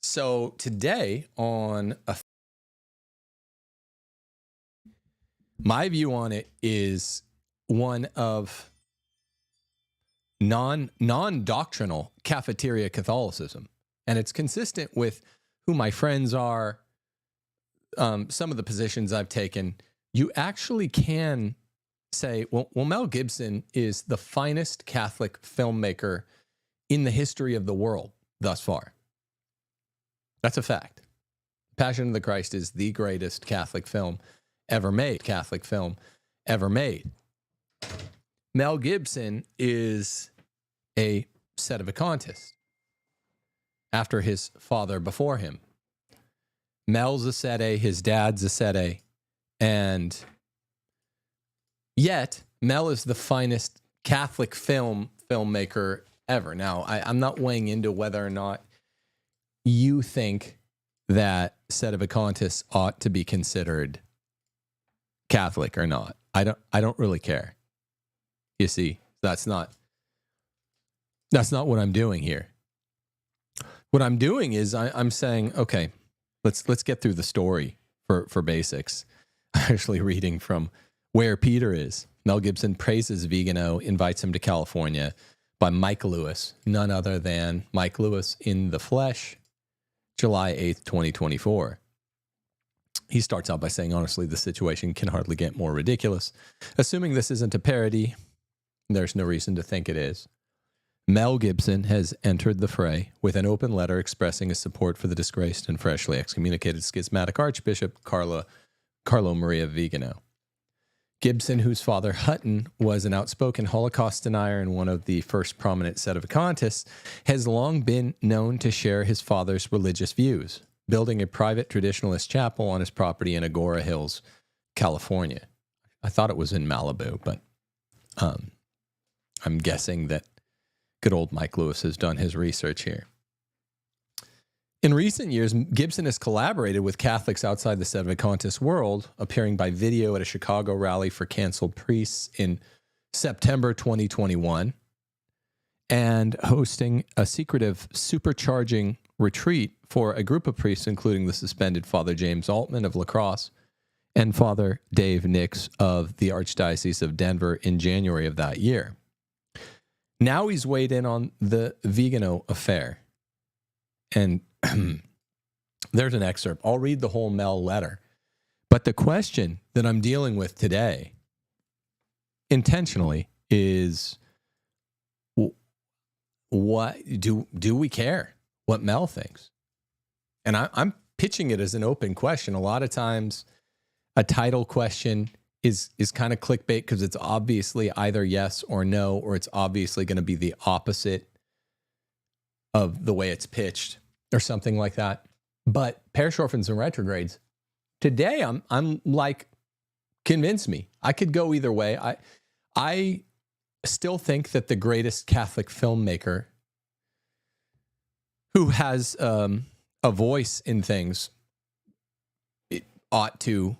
So today on my view on it is one of non-doctrinal cafeteria Catholicism. And it's consistent with who my friends are, some of the positions I've taken. You actually can say, well, Mel Gibson is the finest Catholic filmmaker in the history of the world thus far. That's a fact. Passion of the Christ is the greatest Catholic film ever made. Mel Gibson is a sedevacantist after his father before him. Mel's a sede, his dad's a sede, and yet Mel is the finest Catholic filmmaker ever. Now, I'm not weighing into whether or not you think that sedevacantists ought to be considered Catholic or not. I don't really care. You see, that's not what I'm doing here. What I'm doing is I'm saying, okay, let's get through the story for basics. I'm actually reading from Where Peter Is. Mel Gibson praises Vigano, invites him to California, by Mike Lewis, none other than Mike Lewis in the flesh, July 8th, 2024. He starts out by saying, honestly, the situation can hardly get more ridiculous. Assuming this isn't a parody, there's no reason to think it is. Mel Gibson has entered the fray with an open letter expressing his support for the disgraced and freshly excommunicated schismatic Archbishop Carlo Maria Vigano. Gibson, whose father Hutton was an outspoken Holocaust denier and one of the first prominent sedevacantists, has long been known to share his father's religious views, building a private traditionalist chapel on his property in Agora Hills, California. I thought it was in Malibu, but I'm guessing that good old Mike Lewis has done his research here. In recent years, Gibson has collaborated with Catholics outside the sedevacantist world, appearing by video at a Chicago rally for canceled priests in September 2021, and hosting a secretive supercharging retreat for a group of priests, including the suspended Father James Altman of La Crosse and Father Dave Nix of the Archdiocese of Denver in January of that year. Now he's weighed in on the Vigano affair. And there's an excerpt. I'll read the whole Mel letter. But the question that I'm dealing with today, intentionally, is what do we care what Mel thinks? And I'm pitching it as an open question. A lot of times a title question is kind of clickbait because it's obviously either yes or no, or it's obviously going to be the opposite of the way it's pitched or something like that. But parish orphans and retrogrades, today I'm like, convince me. I could go either way. I still think that the greatest Catholic filmmaker who has a voice in things, it ought to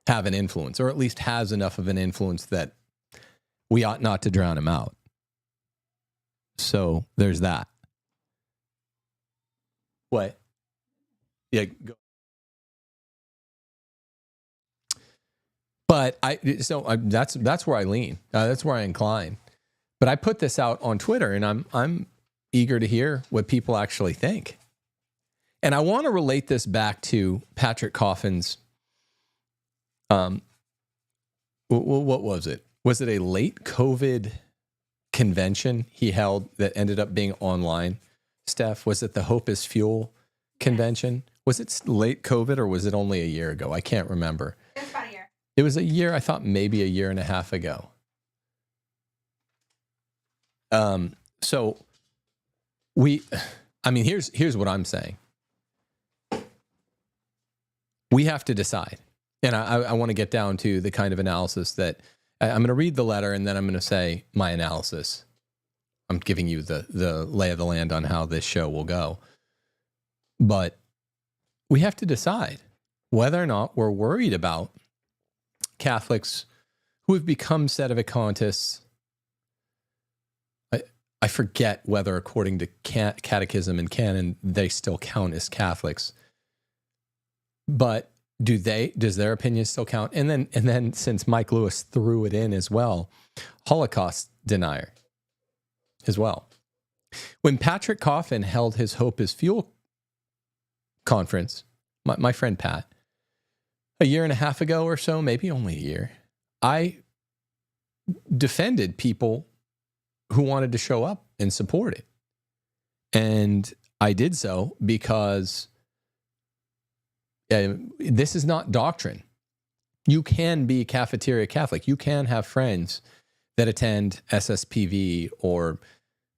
have an influence, or at least has enough of an influence that we ought not to drown him out. So there's that. What? Yeah. Go. But that's where I lean. That's where I incline. But I put this out on Twitter, and I'm eager to hear what people actually think. And I want to relate this back to Patrick Coffin's. What was it? Was it a late COVID convention he held that ended up being online? Steph, was it the Hope is Fuel convention? Was it late COVID or was it only a year ago? I can't remember. It was about a year. It was a year. I thought maybe a year and a half ago. So here's what I'm saying. We have to decide. And I want to get down to the kind of analysis that I'm going to read the letter and then I'm going to say my analysis. I'm giving you the lay of the land on how this show will go. But we have to decide whether or not we're worried about Catholics who have become sedevacantists. I forget whether, according to catechism and canon, they still count as Catholics. But does their opinion still count? And then since Mike Lewis threw it in as well, Holocaust denier as well. When Patrick Coffin held his Hope is Fuel conference, my friend Pat, a year and a half ago or so, maybe only a year, I defended people who wanted to show up and support it. And I did so because this is not doctrine. You can be cafeteria Catholic. You can have friends that attend SSPV or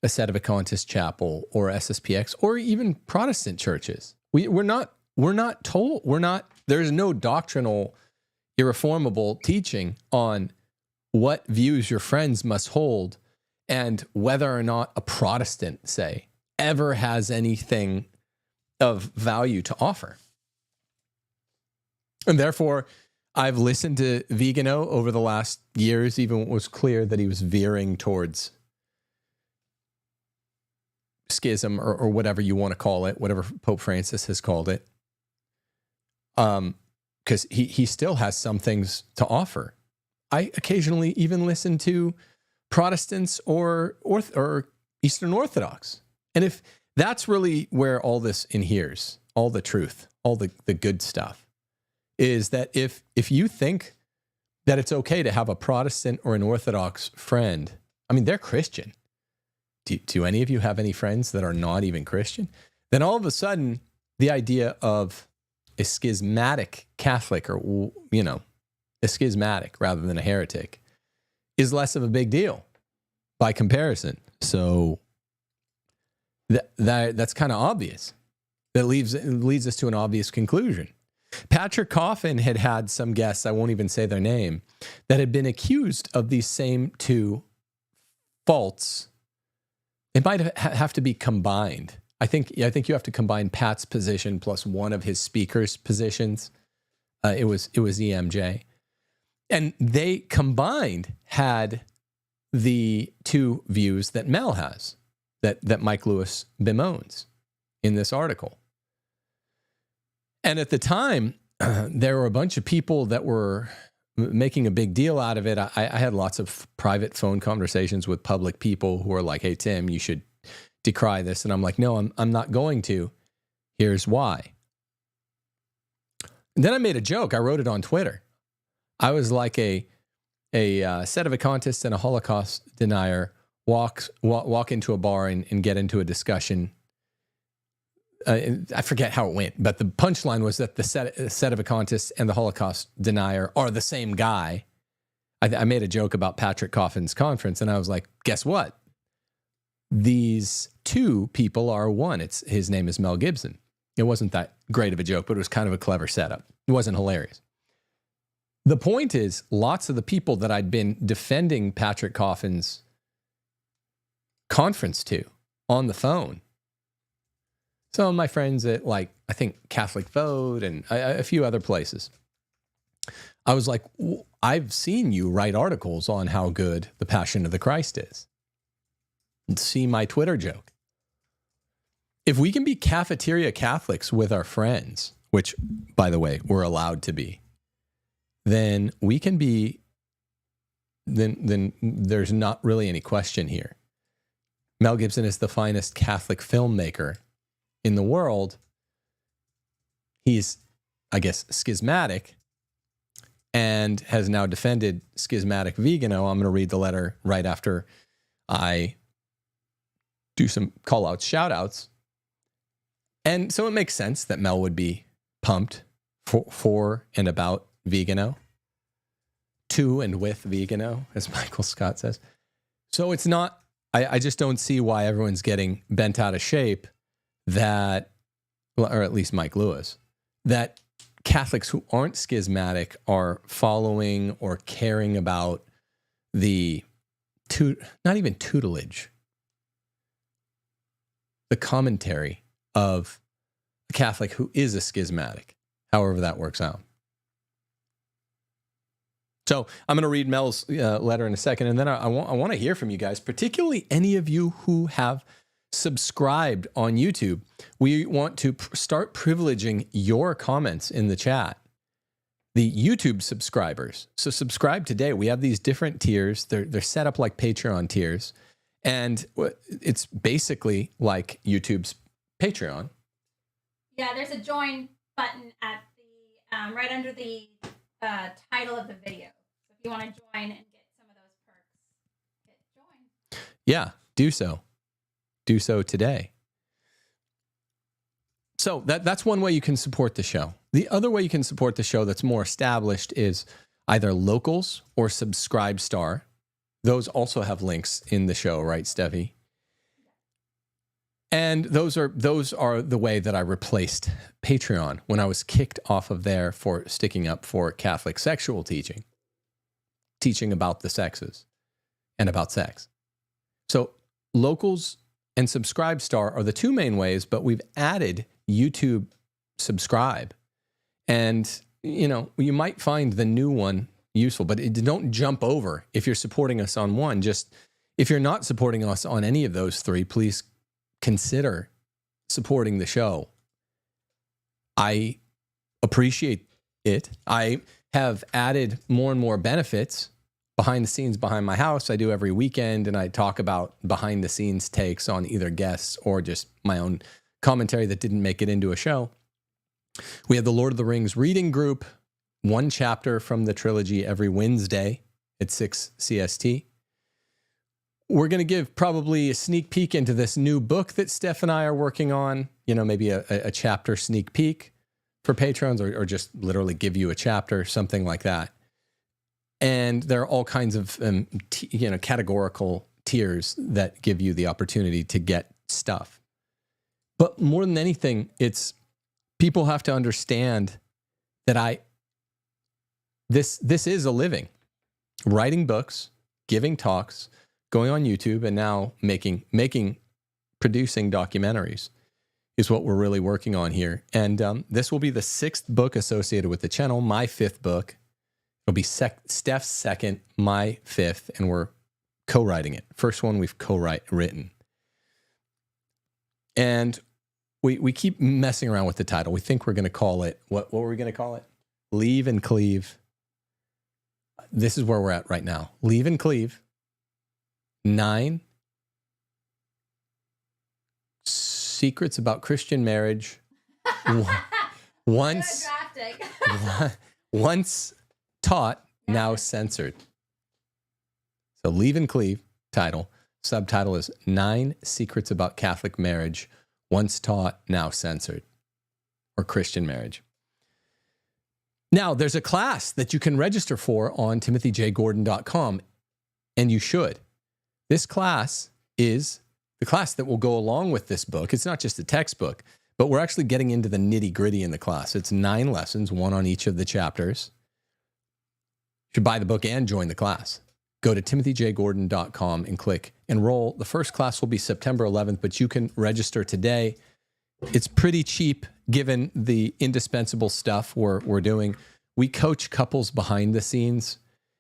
a Sedevacantist chapel or SSPX or even Protestant churches. We're not told, there's no doctrinal, irreformable teaching on what views your friends must hold and whether or not a Protestant, say, ever has anything of value to offer. And therefore, I've listened to Vigano over the last years, even when it was clear that he was veering towards schism or whatever you want to call it, whatever Pope Francis has called it. Because he still has some things to offer. I occasionally even listen to Protestants or Eastern Orthodox. And if that's really where all this inheres, all the truth, all the good stuff, is that if you think that it's okay to have a Protestant or an Orthodox friend, I mean, they're Christian. Do any of you have any friends that are not even Christian? Then all of a sudden, the idea of a schismatic Catholic or, a schismatic rather than a heretic is less of a big deal by comparison. So that's kind of obvious. That leads us to an obvious conclusion. Patrick Coffin had some guests, I won't even say their name, that had been accused of these same two faults. It might have to be combined. I think you have to combine Pat's position plus one of his speakers' positions. It was EMJ. And they combined had the two views that Mel has, that Mike Lewis bemoans in this article. And at the time, there were a bunch of people that were making a big deal out of it. I had lots of private phone conversations with public people who were like, hey, Tim, you should decry this. And I'm like, no, I'm not going to. Here's why. And then I made a joke. I wrote it on Twitter. I was like a Sedevacantist and a Holocaust denier walk into a bar and get into a discussion. I forget how it went, but the punchline was that the Sedevacantist and the Holocaust denier are the same guy. I made a joke about Patrick Coffin's conference, and I was like, guess what? These two people are one. His name is Mel Gibson. It wasn't that great of a joke, but it was kind of a clever setup. It wasn't hilarious. The point is, lots of the people that I'd been defending Patrick Coffin's conference to on the phone, some of my friends at, I think Catholic Vote and a few other places, I was like, I've seen you write articles on how good the Passion of the Christ is. And see my Twitter joke. If we can be cafeteria Catholics with our friends, which, by the way, we're allowed to be, then we can be, then there's not really any question here. Mel Gibson is the finest Catholic filmmaker in the world. He's, I guess, schismatic and has now defended schismatic Vigano. I'm going to read the letter right after I do some call-outs, shout-outs. And so it makes sense that Mel would be pumped for and about Vigano, to and with Vigano, as Michael Scott says. So it's not, I just don't see why everyone's getting bent out of shape that, or at least Mike Lewis, that Catholics who aren't schismatic are following or caring about the, not even tutelage, the commentary of a Catholic who is a schismatic, however that works out. So I'm going to read Mel's letter in a second, and then I want to hear from you guys, particularly any of you who have subscribed on YouTube. We want to start privileging your comments in the chat. The YouTube subscribers. So subscribe today. We have these different tiers. They're set up like Patreon tiers, and it's basically like YouTube's Patreon. Yeah, there's a join button at the right under the title of the video. So if you want to join and get some of those perks, hit join. Yeah, do so. Do so today. So that's one way you can support the show. The other way you can support the show that's more established is either Locals or Subscribestar. Those also have links in the show, right, Steffi? And those are the way that I replaced Patreon when I was kicked off of there for sticking up for Catholic sexual teaching about the sexes and about sex. So Locals and Subscribestar are the two main ways, but we've added YouTube Subscribe. And, you know, you might find the new one useful, but don't jump over if you're supporting us on one. Just if you're not supporting us on any of those three, please consider supporting the show. I appreciate it. I have added more and more benefits behind the scenes behind my house. I do every weekend, and I talk about behind the scenes takes on either guests or just my own commentary that didn't make it into a show. We have the Lord of the Rings reading group, one chapter from the trilogy every Wednesday at 6 CST. We're going to give probably a sneak peek into this new book that Steph and I are working on, you know, maybe a chapter sneak peek for patrons, or just literally give you a chapter, something like that. And there are all kinds of, categorical tiers that give you the opportunity to get stuff. But more than anything, it's people have to understand that this is a living. Writing books, giving talks, going on YouTube, and now producing documentaries is what we're really working on here. And this will be the 6th book associated with the channel, my 5th book. It'll be Steph's 2nd, my 5th, and we're co-writing it. First one we've written. And we keep messing around with the title. We think we're going to call it, what were we going to call it? Leave and Cleave. This is where we're at right now. Leave and Cleave. 9 secrets about Christian marriage. Once taught, now censored. So Leave and Cleave, title. Subtitle is 9 secrets about Catholic marriage, once taught, now censored, or Christian marriage. Now, there's a class that you can register for on timothyjgordon.com, and you should. This class is the class that will go along with this book. It's not just a textbook, but we're actually getting into the nitty-gritty in the class. It's 9 lessons, one on each of the chapters. You should buy the book and join the class. Go to timothyjgordon.com and click enroll. The first class will be September 11th, but you can register today. It's pretty cheap given the indispensable stuff we're doing. We coach couples behind the scenes,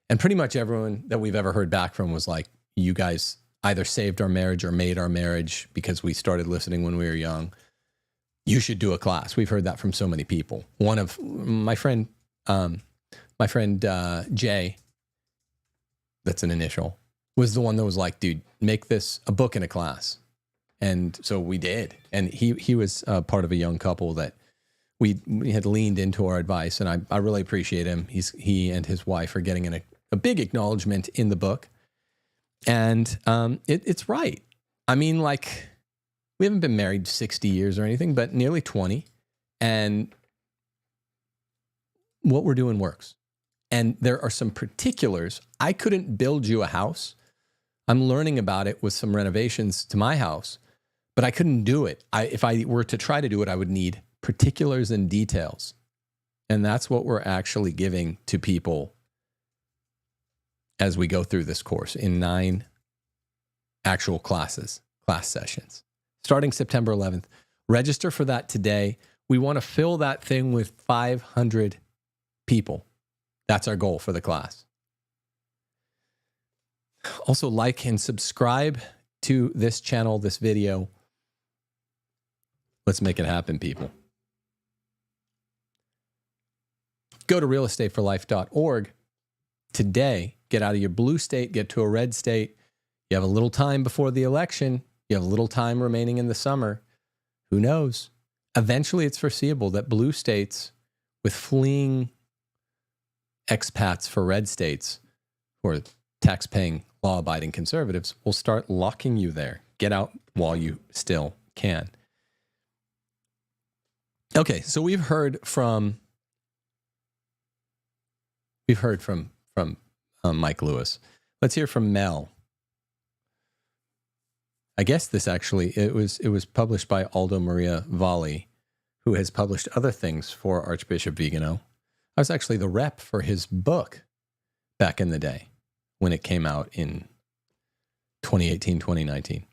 and pretty much everyone that we've ever heard back from was like, you guys either saved our marriage or made our marriage because we started listening when we were young. You should do a class. We've heard that from so many people. One of my friend Jay, that's an initial, was the one that was like, dude, make this a book and a class. And so we did. And he was part of a young couple that we had leaned into our advice, and I really appreciate him. He and his wife are getting a big acknowledgement in the book. And it's right. I mean, like, we haven't been married 60 years or anything, but nearly 20. And what we're doing works. And there are some particulars. I couldn't build you a house. I'm learning about it with some renovations to my house, but I couldn't do it. If I were to try to do it, I would need particulars and details. And that's what we're actually giving to people as we go through this course in 9 actual class sessions, starting September 11th. Register for that today. We want to fill that thing with 500 people. That's our goal for the class. Also, like and subscribe to this channel, this video. Let's make it happen, people. Go to realestateforlife.org today. Get out of your blue state, get to a red state. You have a little time before the election. You have a little time remaining in the summer. Who knows? Eventually, it's foreseeable that blue states with fleeing expats for red states or tax-paying, law-abiding conservatives will start locking you there. Get out while you still can. Okay, so we've heard from Mike Lewis. Let's hear from Mel. I guess this actually, it was published by Aldo Maria Valli, who has published other things for Archbishop Vigano. I was actually the rep for his book back in the day when it came out in 2018, 2019.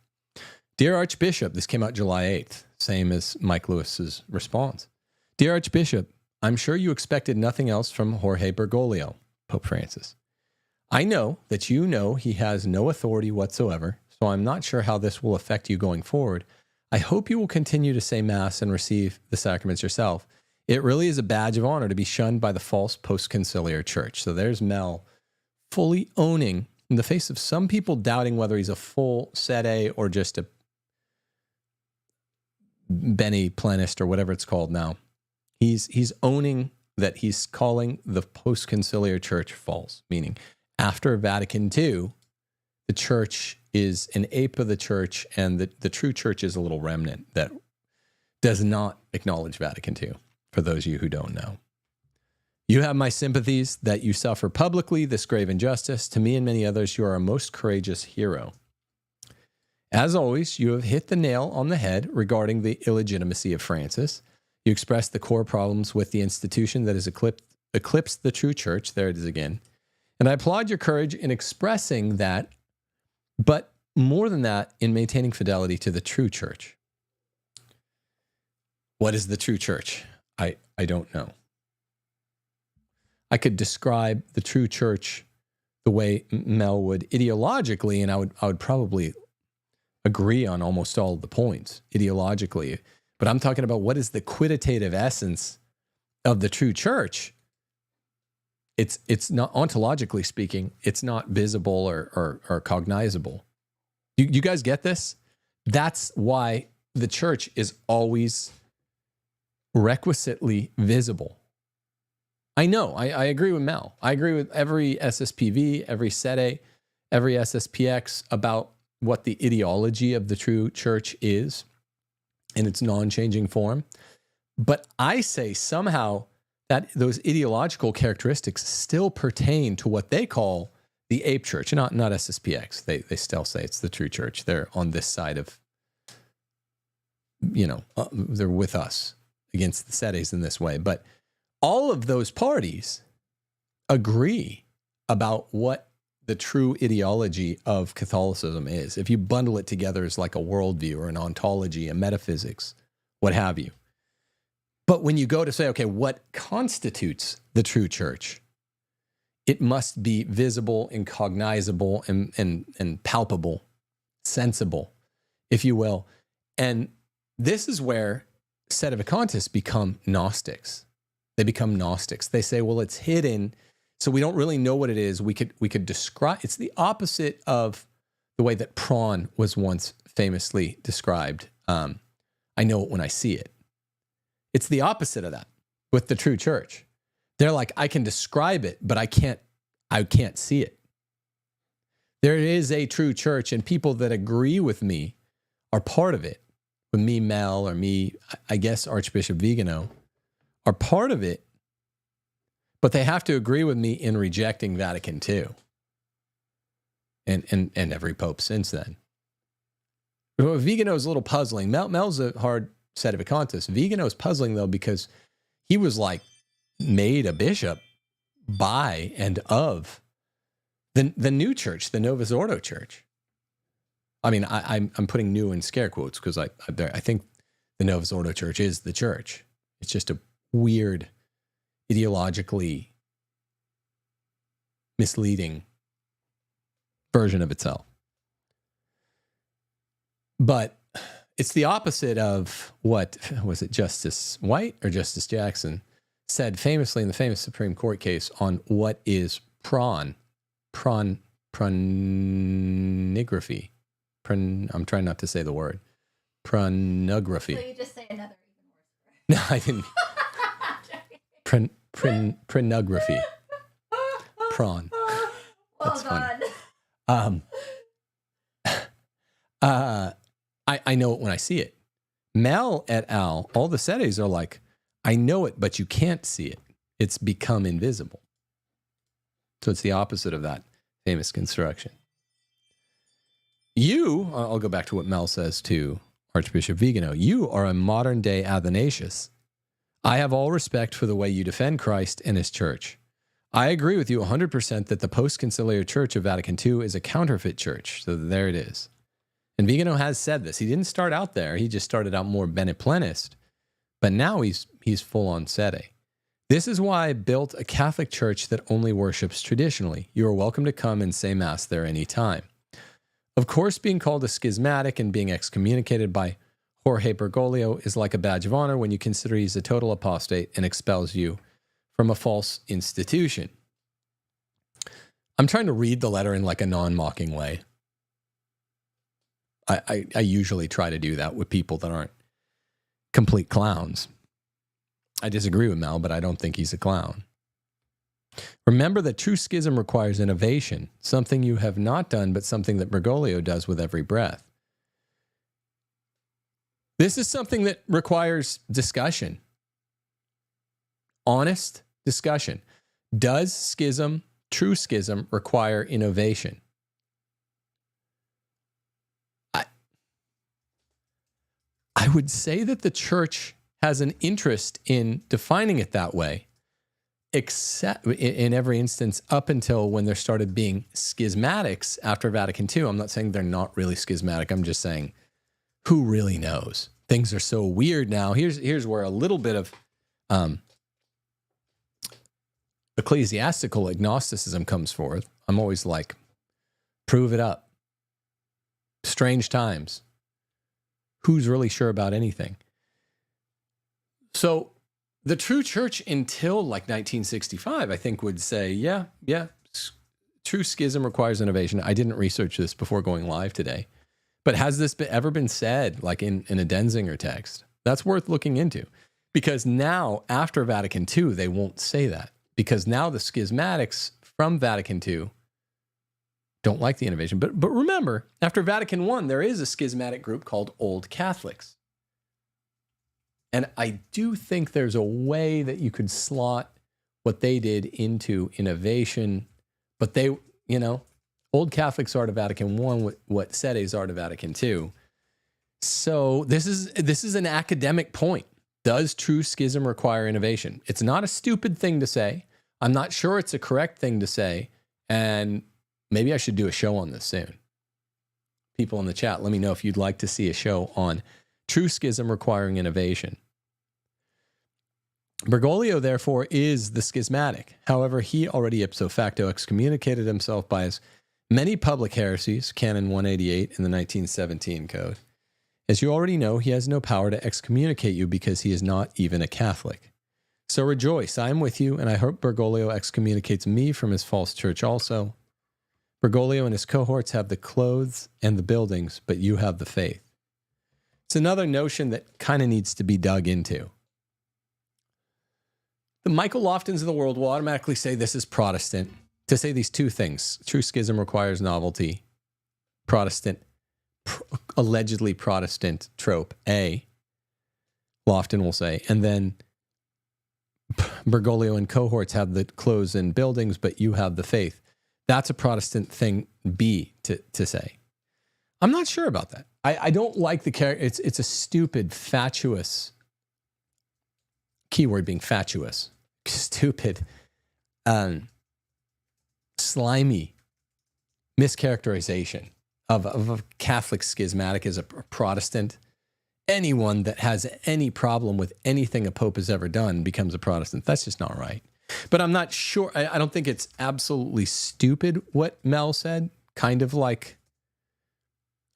Dear Archbishop, this came out July 8th, same as Mike Lewis's response. Dear Archbishop, I'm sure you expected nothing else from Jorge Bergoglio, Pope Francis. I know that you know he has no authority whatsoever, so I'm not sure how this will affect you going forward. I hope you will continue to say Mass and receive the sacraments yourself. It really is a badge of honor to be shunned by the false post-conciliar church. So there's Mel fully owning, in the face of some people doubting whether he's a full sede or just a Benny Planist or whatever it's called now. He's owning that he's calling the post-conciliar church false, meaning after Vatican II, the church is an ape of the church, and the true church is a little remnant that does not acknowledge Vatican II, for those of you who don't know. You have my sympathies that you suffer publicly this grave injustice. To me and many others, you are a most courageous hero. As always, you have hit the nail on the head regarding the illegitimacy of Francis. You expressed the core problems with the institution that has eclipsed the true church. There it is again. And I applaud your courage in expressing that, but more than that, in maintaining fidelity to the true church. What is the true church? I don't know. I could describe the true church the way Mel would ideologically, and I would probably agree on almost all of the points ideologically. But I'm talking about what is the quiditative essence of the true church. It's not, ontologically speaking, it's not visible or cognizable. You guys get this? That's why the church is always requisitely visible. I know, I agree with Mel. I agree with every SSPV, every SEDE, every SSPX about what the ideology of the true church is in its non-changing form. But I say somehow that those ideological characteristics still pertain to what they call the ape church, not SSPX. They still say it's the true church. They're on this side of, they're with us against the SEDEs in this way. But all of those parties agree about what the true ideology of Catholicism is. If you bundle it together as like a worldview or an ontology, a metaphysics, what have you. But when you go to say, okay, what constitutes the true church? It must be visible and cognizable and palpable, sensible, if you will. And this is where sedevacantists become Gnostics. They become Gnostics. They say, well, it's hidden, so we don't really know what it is. We could describe. It's the opposite of the way that prawn was once famously described. I know it when I see it. It's the opposite of that with the true church. They're like, I can describe it, but I can't see it. There is a true church, and people that agree with me are part of it. With me, Mel, or me, I guess Archbishop Vigano, are part of it, but they have to agree with me in rejecting Vatican II and every pope since then. Vigano is a little puzzling. Mel's a hard sedevacantist. Vigano is puzzling, though, because he was like made a bishop by and of the new church, the Novus Ordo church. I mean, I'm putting new in scare quotes because I think the Novus Ordo church is the church. It's just a weird, ideologically misleading version of itself. But it's the opposite of what, was it Justice White or Justice Jackson said famously in the famous Supreme Court case on what is pornography. I'm trying not to say the word. Pornography. So you just say another No, even worse word. I didn't. Pornography. Prawn. Well done. I know it when I see it. Mel et al., all the settings are like, I know it, but you can't see it. It's become invisible. So it's the opposite of that famous construction. I'll go back to what Mel says to Archbishop Vigano. You are a modern day Athanasius. I have all respect for the way you defend Christ and his church. I agree with you 100% that the post-conciliar church of Vatican II is a counterfeit church. So there it is. And Vigano has said this. He didn't start out there. He just started out more beneplenist. But now he's full on sede. This is why I built a Catholic church that only worships traditionally. You are welcome to come and say Mass there anytime. Of course, being called a schismatic and being excommunicated by Jorge Bergoglio is like a badge of honor when you consider he's a total apostate and expels you from a false institution. I'm trying to read the letter in like a non-mocking way. I usually try to do that with people that aren't complete clowns. I disagree with Mel, but I don't think he's a clown. Remember that true schism requires innovation, something you have not done, but something that Bergoglio does with every breath. This is something that requires discussion. Honest discussion. Does true schism, require innovation? I would say that the church has an interest in defining it that way, except in every instance up until when there started being schismatics after Vatican II. I'm not saying they're not really schismatic. I'm just saying, who really knows? Things are so weird now. Here's where a little bit of ecclesiastical agnosticism comes forth. I'm always like, prove it up. Strange times. Who's really sure about anything? So the true church until like 1965, I think, would say, yeah, true schism requires innovation. I didn't research this before going live today, but has this ever been said like in a Denzinger text? That's worth looking into, because now after Vatican II, they won't say that, because now the schismatics from Vatican II don't like the innovation. But remember, after Vatican I, there is a schismatic group called Old Catholics. And I do think there's a way that you could slot what they did into innovation. But they, Old Catholics are to Vatican I what sedes are to Vatican II. So this is an academic point. Does true schism require innovation? It's not a stupid thing to say. I'm not sure it's a correct thing to say. And maybe I should do a show on this soon. People in the chat, let me know if you'd like to see a show on true schism requiring innovation. Bergoglio, therefore, is the schismatic. However, he already ipso facto excommunicated himself by his many public heresies, Canon 188 in the 1917 Code. As you already know, he has no power to excommunicate you because he is not even a Catholic. So rejoice, I am with you, and I hope Bergoglio excommunicates me from his false church also. Bergoglio and his cohorts have the clothes and the buildings, but you have the faith. It's another notion that kind of needs to be dug into. The Michael Loftons of the world will automatically say this is Protestant. To say these two things, true schism requires novelty, Protestant, allegedly Protestant trope, A, Lofton will say, and then Bergoglio and cohorts have the clothes and buildings, but you have the faith. That's a Protestant thing, B, to say. I'm not sure about that. I don't like the character. It's a stupid, fatuous, keyword being fatuous, stupid, slimy mischaracterization of a Catholic schismatic as a Protestant. Anyone that has any problem with anything a pope has ever done becomes a Protestant. That's just not right. But I'm not sure. I don't think it's absolutely stupid what Mel said, kind of like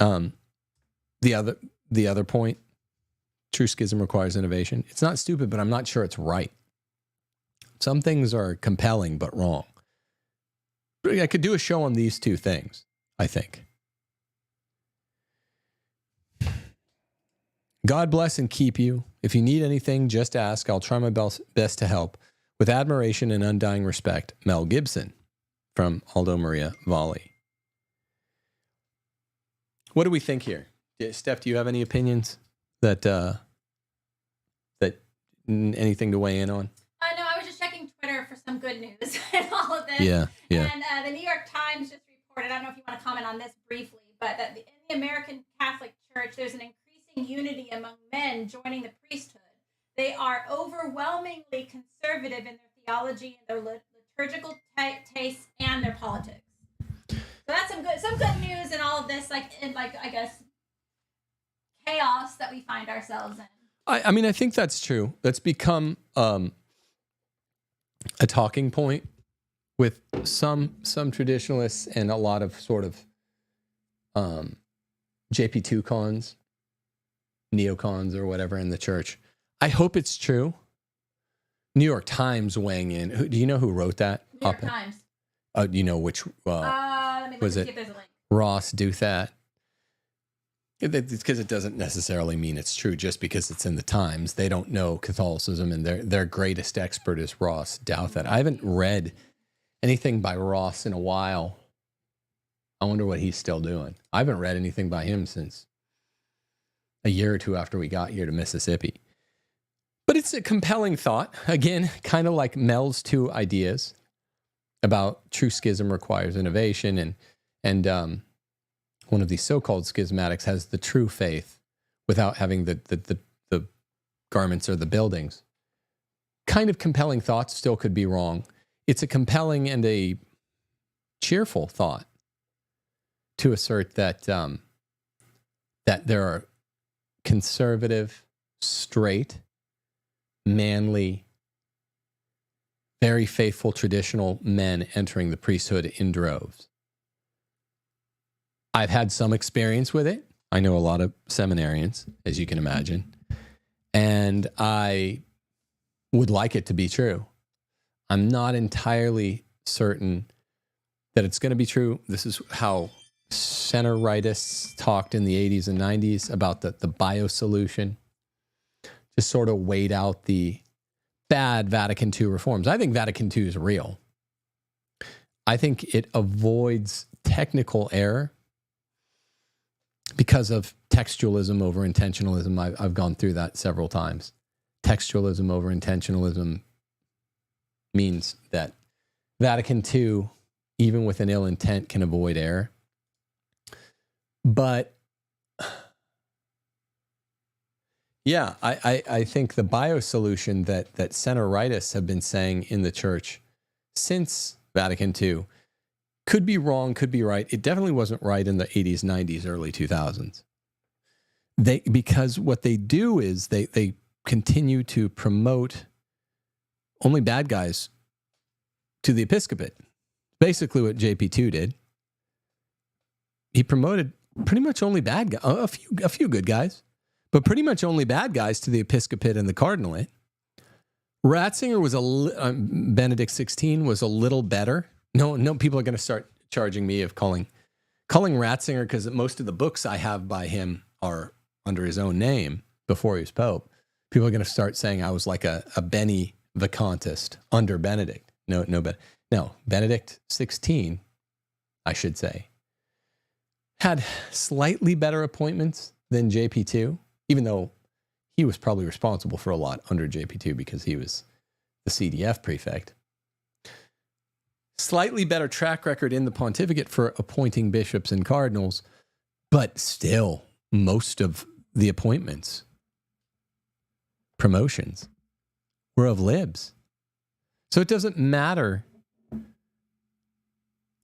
the other point. True schism requires innovation. It's not stupid, but I'm not sure it's right. Some things are compelling but wrong. I could do a show on these two things, I think. God bless and keep you. If you need anything, just ask. I'll try my best to help. With admiration and undying respect, Mel Gibson, from Aldo Maria Valli. What do we think here? Steph, do you have any opinions that anything to weigh in on? No, I was just checking Twitter for some good news and all of this. Yeah. And the New York Times just reported, I don't know if you want to comment on this briefly, but that in the American Catholic Church, there's an increasing unity among men joining the priesthood. They are overwhelmingly conservative in their theology and their liturgical tastes and their politics. So that's some good news in all of this, I guess, chaos that we find ourselves in. I mean, I think that's true. That's become a talking point with some traditionalists and a lot of sort of JP2 cons, neocons or whatever in the church. I hope it's true. New York Times weighing in. Do you know who wrote that? New York Times. Do you know which? Let me look was and it see if there's a link. Ross Douthat? It's because it doesn't necessarily mean it's true just because it's in the Times. They don't know Catholicism, and their greatest expert is Ross Douthat. I haven't read anything by Ross in a while. I wonder what he's still doing. I haven't read anything by him since a year or two after we got here to Mississippi. But it's a compelling thought. Again, kind of like Mel's two ideas about true schism requires innovation, and one of these so-called schismatics has the true faith without having the garments or the buildings. Kind of compelling thoughts, still could be wrong. It's a compelling and a cheerful thought to assert that that there are conservative, straight, manly, very faithful traditional men entering the priesthood in droves. I've had some experience with it. I know a lot of seminarians, as you can imagine, and I would like it to be true. I'm not entirely certain that it's going to be true. This is how center-rightists talked in the 80s and 90s about the biosolution. Just sort of weighed out the bad Vatican II reforms. I think Vatican II is real. I think it avoids technical error because of textualism over intentionalism. I've gone through that several times. Textualism over intentionalism means that Vatican II, even with an ill intent, can avoid error. But yeah, I think the biosolution that center-rightists have been saying in the church since Vatican II could be wrong, could be right. It definitely wasn't right in the 80s, 90s, early 2000s. Because what they do is they continue to promote only bad guys to the episcopate. Basically what JP2 did. He promoted pretty much only bad guys, a few good guys, but pretty much only bad guys to the episcopate and the cardinalate. Ratzinger was Benedict XVI was a little better. No, people are going to start charging me of calling Ratzinger, because most of the books I have by him are under his own name before he was Pope. People are going to start saying I was like a Benny Vicantist under Benedict. No, Benedict XVI, I should say, had slightly better appointments than JP2, even though he was probably responsible for a lot under JP2 because he was the CDF prefect. Slightly better track record in the pontificate for appointing bishops and cardinals, but still most of the appointments, promotions, were of libs. So it doesn't matter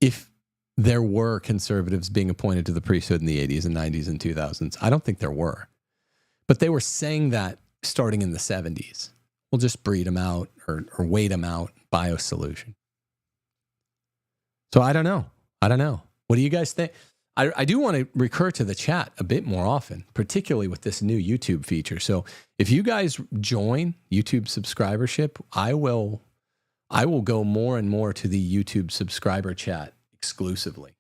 if there were conservatives being appointed to the priesthood in the 80s and 90s and 2000s. I don't think there were. But they were saying that starting in the 70s. We'll just breed them out or wait them out, biosolution. So I don't know. What do you guys think? I do want to recur to the chat a bit more often, particularly with this new YouTube feature. So if you guys join YouTube subscribership, I will go more and more to the YouTube subscriber chat exclusively.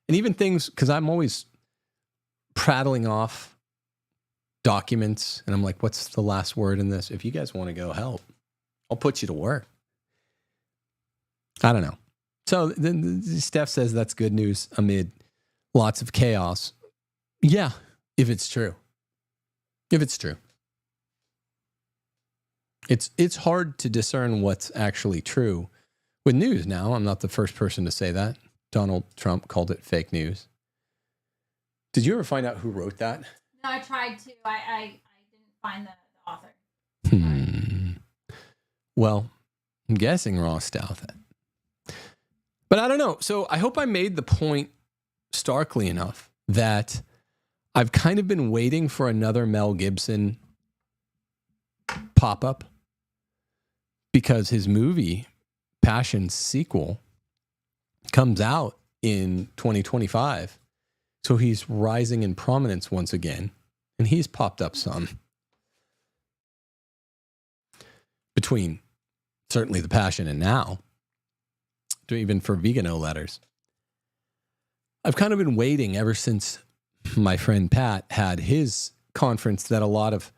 And even things, because I'm always prattling off documents, and I'm like, what's the last word in this? If you guys want to go help, I'll put you to work. I don't know. So Steph says that's good news amid lots of chaos. Yeah, if it's true. If it's true. It's hard to discern what's actually true with news now. I'm not the first person to say that. Donald Trump called it fake news. Did you ever find out who wrote that? No, I tried to. I didn't find the author. Well, I'm guessing Ross Douthat. But I don't know. So I hope I made the point starkly enough that I've kind of been waiting for another Mel Gibson pop-up because his movie, Passion's sequel, comes out in 2025. So he's rising in prominence once again. And he's popped up some between certainly The Passion and now, to even for Vigano letters. I've kind of been waiting ever since my friend Pat had his conference that a lot of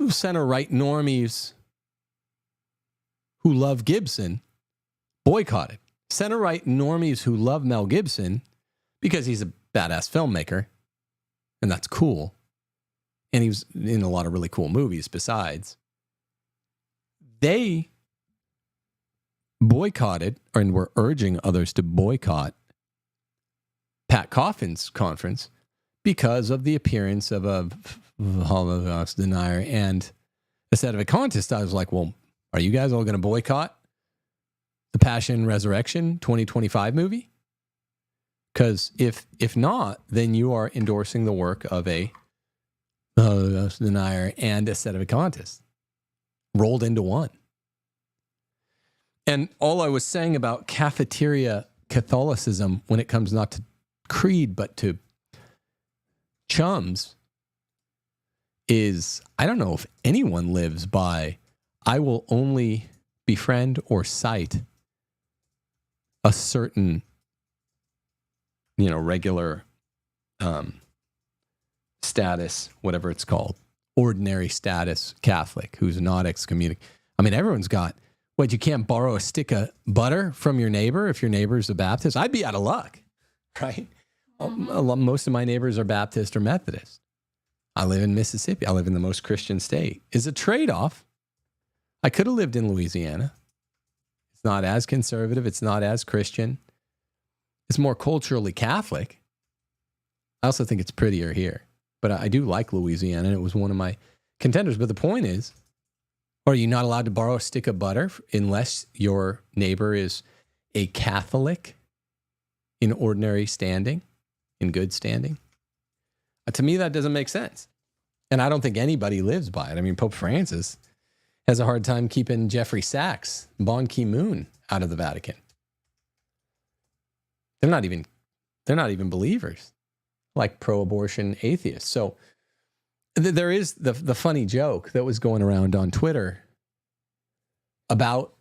center-right normies who love Gibson boycotted. Center-right normies who love Mel Gibson because he's a badass filmmaker, and that's cool. And he was in a lot of really cool movies besides. They boycotted, and were urging others to boycott Pat Coffin's conference because of the appearance of a Holocaust denier and a set of a contest. I was like, well, are you guys all going to boycott the Passion Resurrection 2025 movie? Because if not, then you are endorsing the work of a Holocaust denier and a set of a contest rolled into one. And all I was saying about cafeteria Catholicism when it comes not to creed but to chums is, I don't know if anyone lives by, I will only befriend or cite a certain, regular status, whatever it's called, ordinary status Catholic who's not excommunicated. I mean, everyone's got, what, you can't borrow a stick of butter from your neighbor if your neighbor's a Baptist? I'd be out of luck, right? Most of my neighbors are Baptist or Methodist. I live in Mississippi. I live in the most Christian state. It's a trade-off. I could have lived in Louisiana. It's not as conservative. It's not as Christian. It's more culturally Catholic. I also think it's prettier here. But I do like Louisiana, and it was one of my contenders. But the point is, are you not allowed to borrow a stick of butter unless your neighbor is a Catholic in ordinary standing, in good standing? To me, that doesn't make sense. And I don't think anybody lives by it. I mean, Pope Francis has a hard time keeping Jeffrey Sachs, Ban Ki-moon out of the Vatican. They're not even believers, like pro-abortion atheists. So there is the funny joke that was going around on Twitter about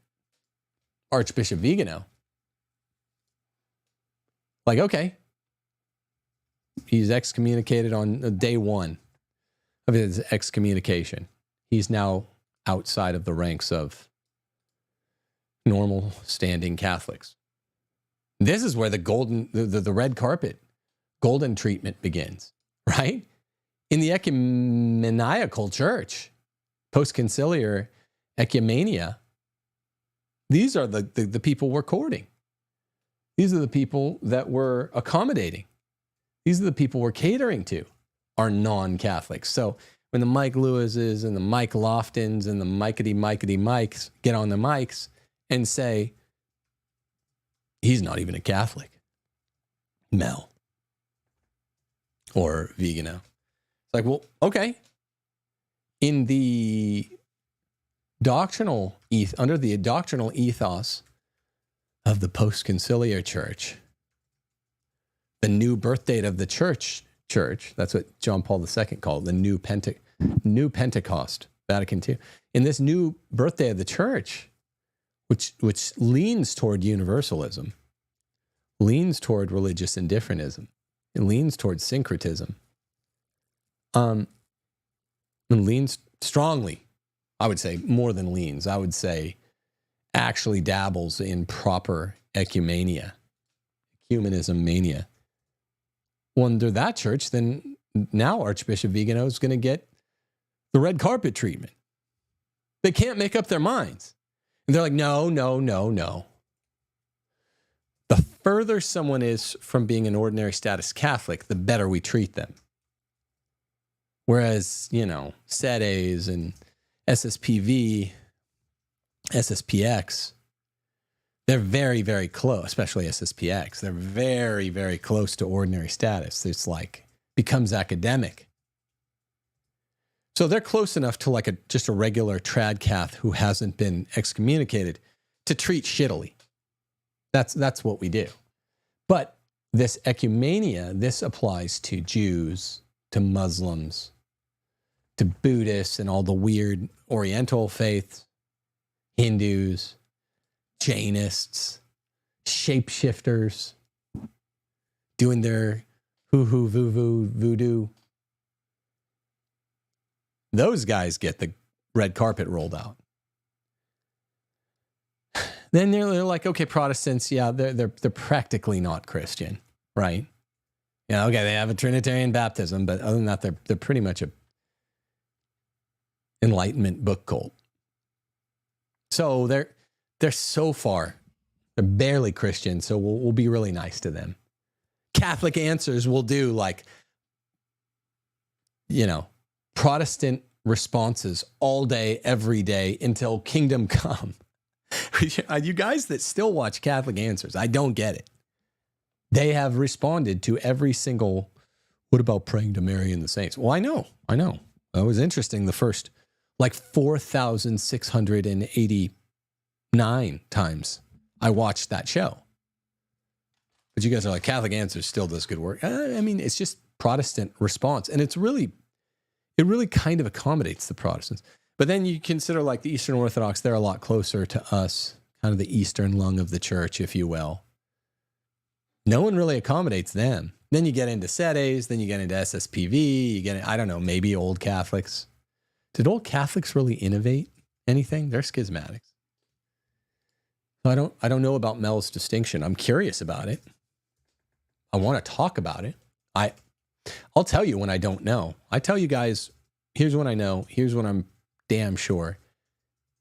Archbishop Vigano. Like, okay, he's excommunicated on day one of his excommunication. He's now outside of the ranks of normal standing Catholics. This is where the red carpet, golden treatment begins, right? In the ecumenical church, post-conciliar ecumenia, these are the people we're courting. These are the people that we're accommodating. These are the people we're catering to, are non-Catholics. So when the Mike Lewises and the Mike Loftons and the Mikety Mikes get on the mics and say, he's not even a Catholic, Mel or Vigano. It's like, well, okay. In the under the doctrinal ethos of the post-conciliar church, the new birth date of the church. That's what John Paul II called the new Pentecost, Vatican II. In this new birthday of the church, which leans toward universalism, leans toward religious indifferentism, it leans toward syncretism, and leans strongly, I would say more than leans, I would say actually dabbles in proper ecumenism mania. Well, under that church, then now Archbishop Vigano is going to get the red carpet treatment. They can't make up their minds. And they're like, no. The further someone is from being an ordinary status Catholic, the better we treat them. Whereas, SEDEs and SSPV, SSPX, they're very, very close, especially SSPX. They're very, very close to ordinary status. It's like, becomes academic. So they're close enough to like just a regular trad cath who hasn't been excommunicated to treat shittily. That's what we do. But this ecumenia, this applies to Jews, to Muslims, to Buddhists and all the weird Oriental faiths, Hindus, Jainists, shapeshifters, doing their hoo-hoo, voo-voo, voodoo. Those guys get the red carpet rolled out. Then they're like, okay, Protestants, yeah, they're practically not Christian, right? Yeah, okay, they have a Trinitarian baptism, but other than that, they're pretty much a Enlightenment book cult. So they're so far, they're barely Christian, so we'll be really nice to them. Catholic Answers will do like, Protestant responses all day, every day until kingdom come. You guys that still watch Catholic Answers, I don't get it. They have responded to every single, what about praying to Mary and the saints? Well, I know. That was interesting. The first, 4,689 times I watched that show. But you guys are like, Catholic Answers still does good work. I mean, it's just Protestant response. And it really kind of accommodates the Protestants. But then you consider like the Eastern Orthodox, they're a lot closer to us, kind of the Eastern lung of the church, if you will. No one really accommodates them. Then you get into SEDEs, then you get into SSPV, you get, I don't know, maybe old Catholics. Did old Catholics really innovate anything? They're schismatics. So I don't know about Mel's distinction. I'm curious about it. I want to talk about it. I'll tell you when I don't know. I tell you guys, here's when I know. Here's when I'm damn sure.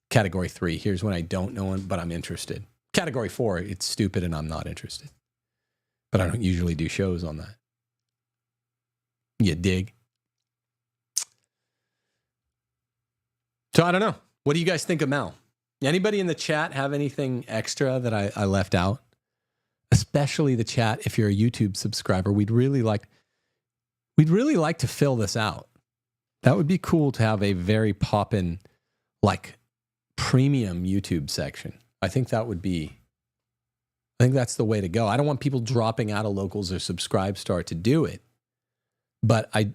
Category 3, here's when I don't know, but I'm interested. Category 4, it's stupid and I'm not interested. But I don't usually do shows on that. You dig? So I don't know. What do you guys think of Mel? Anybody in the chat have anything extra that I left out? Especially the chat, if you're a YouTube subscriber, we'd really like to fill this out. That would be cool to have a very poppin', premium YouTube section. I think that's the way to go. I don't want people dropping out of Locals or Subscribestar to do it. But I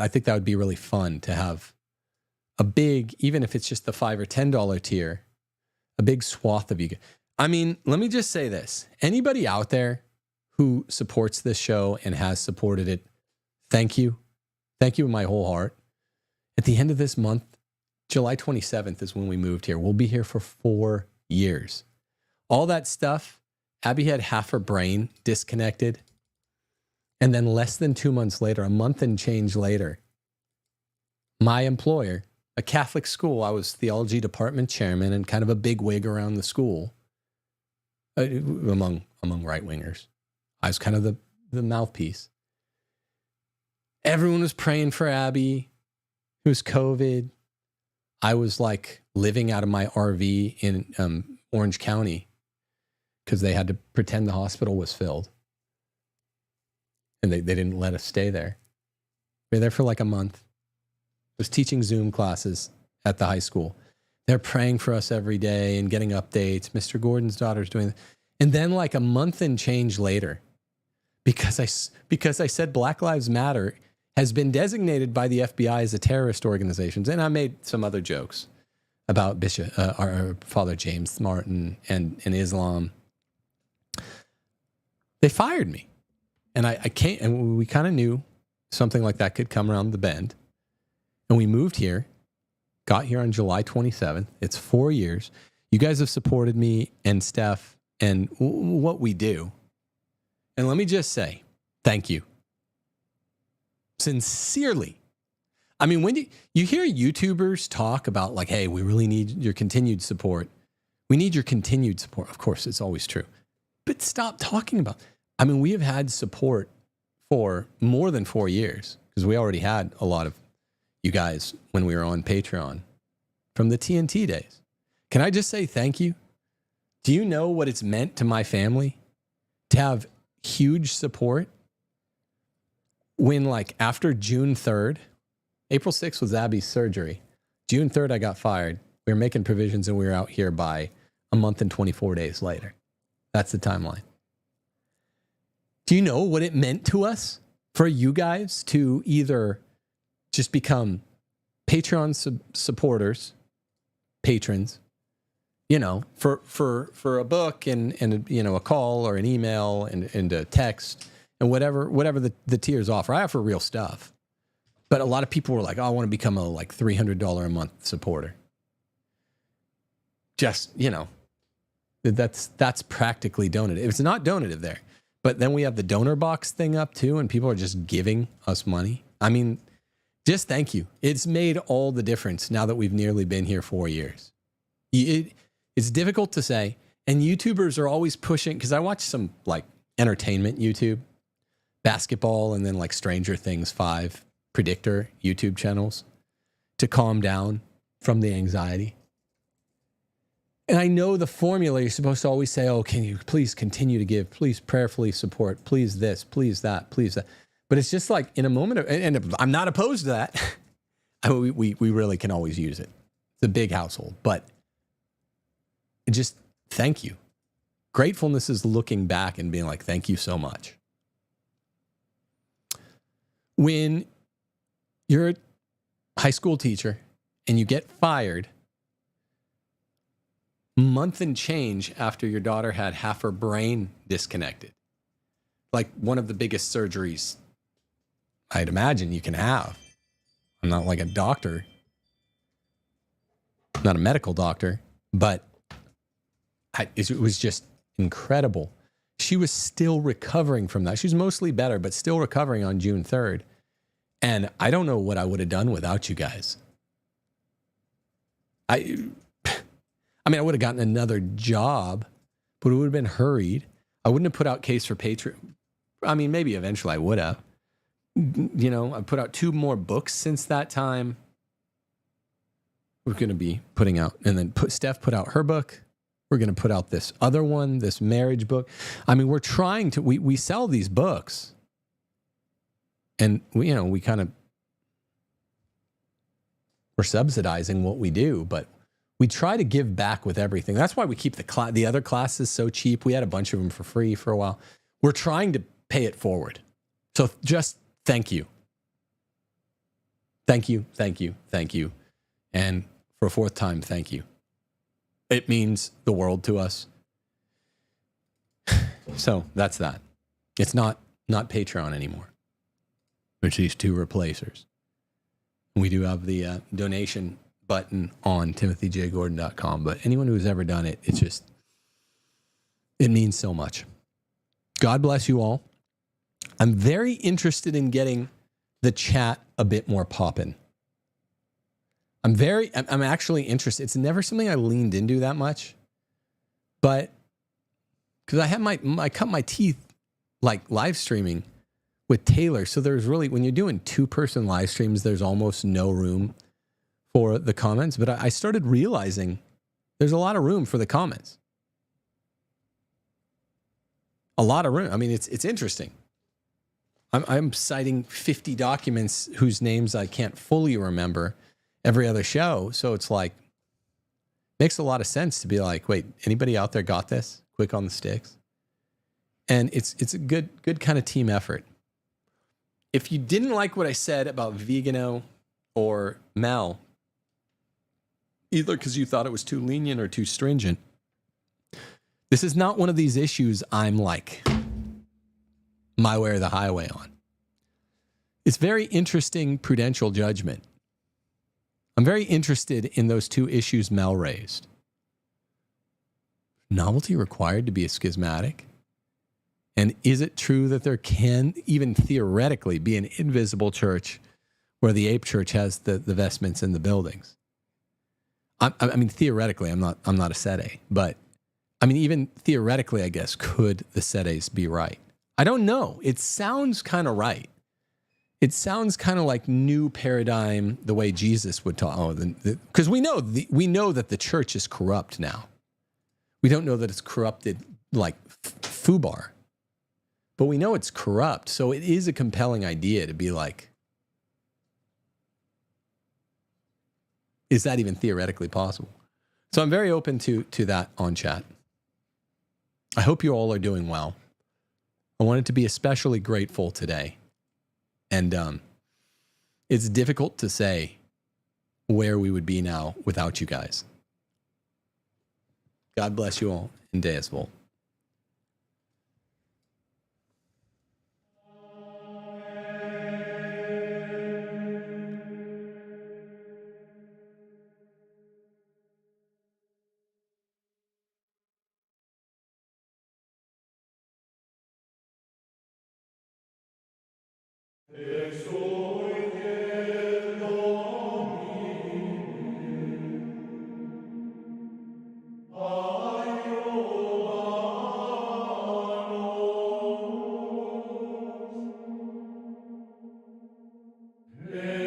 think that would be really fun to have a big, even if it's just the $5 or $10 tier, a big swath of you. I mean, let me just say this. Anybody out there who supports this show and has supported it, thank you. Thank you in my whole heart. At the end of this month, July 27th is when we moved here. We'll be here for 4 years. All that stuff, Abby had half her brain disconnected. And then less than 2 months later, a month and change later, my employer, a Catholic school, I was theology department chairman and kind of a big wig around the school among right-wingers. I was kind of the mouthpiece. Everyone was praying for Abby. It was COVID. I was living out of my RV in Orange County because they had to pretend the hospital was filled. And they didn't let us stay there. We were there for a month. I was teaching Zoom classes at the high school. They're praying for us every day and getting updates. Mr. Gordon's daughter's doing that. And then a month and change later, because I said Black Lives Matter has been designated by the FBI as a terrorist organization. And I made some other jokes about Bishop, our Father James Martin and Islam. They fired me. And I can't, and we kind of knew something like that could come around the bend. And we moved here, got here on July 27th. It's 4 years. You guys have supported me and Steph and what we do. And let me just say, thank you. Sincerely. I mean, when you hear YouTubers talk about like, hey, we really need your continued support. We need your continued support. Of course, it's always true. But stop talking about, I mean, we have had support for more than 4 years because we already had a lot of you guys when we were on Patreon from the TNT days. Can I just say thank you? Do you know what it's meant to my family to have huge support when, like, after June 3rd, April 6th was Abby's surgery. June 3rd, I got fired. We were making provisions and we were out here by a month and 24 days later. That's the timeline. Do you know what it meant to us for you guys to either just become Patreon supporters, patrons, you know, for a book and you know, a call or an email and a text and whatever the tiers offer. I offer real stuff. But a lot of people were like, oh, I want to become a like $300 a month supporter. Just, you know, that's practically donative. It's not donative there. But then we have the donor box thing up too, and people are just giving us money. I mean, just thank you. It's made all the difference now that we've nearly been here 4 years. It's difficult to say. And YouTubers are always pushing, because I watch some like entertainment YouTube, basketball, and then like Stranger Things 5 predictor YouTube channels to calm down from the anxiety. And I know the formula, you're supposed to always say, oh, can you please continue to give, please prayerfully support, please this, please that, please that. But it's just like in a moment of, and I'm not opposed to that. I mean, we really can always use it. It's a big household, but just thank you. Gratefulness is looking back and being like, thank you so much. When you're a high school teacher and you get fired month and change after your daughter had half her brain disconnected, like one of the biggest surgeries I'd imagine you can have. I'm not like a doctor, not a medical doctor, but it was just incredible. She was still recovering from that. She was mostly better, but still recovering on June 3rd. And I don't know what I would have done without you guys. I mean, I would have gotten another job, but it would have been hurried. I wouldn't have put out Case for Patriot. I mean, maybe eventually I would have. You know, I put out 2 more books since that time. We're going to be putting out, and then Steph put out her book. We're going to put out this other one, this marriage book. I mean, we're trying to, we sell these books. And we, you know, we kind of, we're subsidizing what we do, but we try to give back with everything. That's why we keep the other classes so cheap. We had a bunch of them for free for a while. We're trying to pay it forward. So just thank you. Thank you, thank you, thank you. And for a 4th time, thank you. It means the world to us. So that's that. It's not Patreon anymore. It's these 2 replacers. We do have the donation button on timothyjgordon.com, but anyone who's ever done it, it means so much. God bless you all. I'm very interested in getting the chat a bit more poppin'. I'm actually interested. It's never something I leaned into that much, but because I cut my teeth like live streaming with Taylor. So there's really, when you're doing 2-person live streams, there's almost no room for the comments. But I started realizing there's a lot of room for the comments. A lot of room. I mean, it's interesting. I'm citing 50 documents whose names I can't fully remember every other show. So it's like, makes a lot of sense to be like, wait, anybody out there got this? Quick on the sticks. And it's a good kind of team effort. If you didn't like what I said about Vigano or Mel, either because you thought it was too lenient or too stringent, this is not one of these issues I'm like my way or the highway on. It's very interesting prudential judgment. I'm very interested in those two issues Mel raised. Novelty required to be a schismatic? And is it true that there can, even theoretically, be an invisible church where the ape church has the vestments in the buildings? I mean, theoretically, I'm not a sede, but I mean, even theoretically, I guess, could the sedes be right? I don't know. It sounds kind of right. It sounds kind of like new paradigm, the way Jesus would talk. Oh, because we know that the church is corrupt now. We don't know that it's corrupted like FUBAR, but we know it's corrupt. So it is a compelling idea to be like, is that even theoretically possible? So I'm very open to that on chat. I hope you all are doing well. I wanted to be especially grateful today. And it's difficult to say where we would be now without you guys. God bless you all in Deus Vult. Yeah.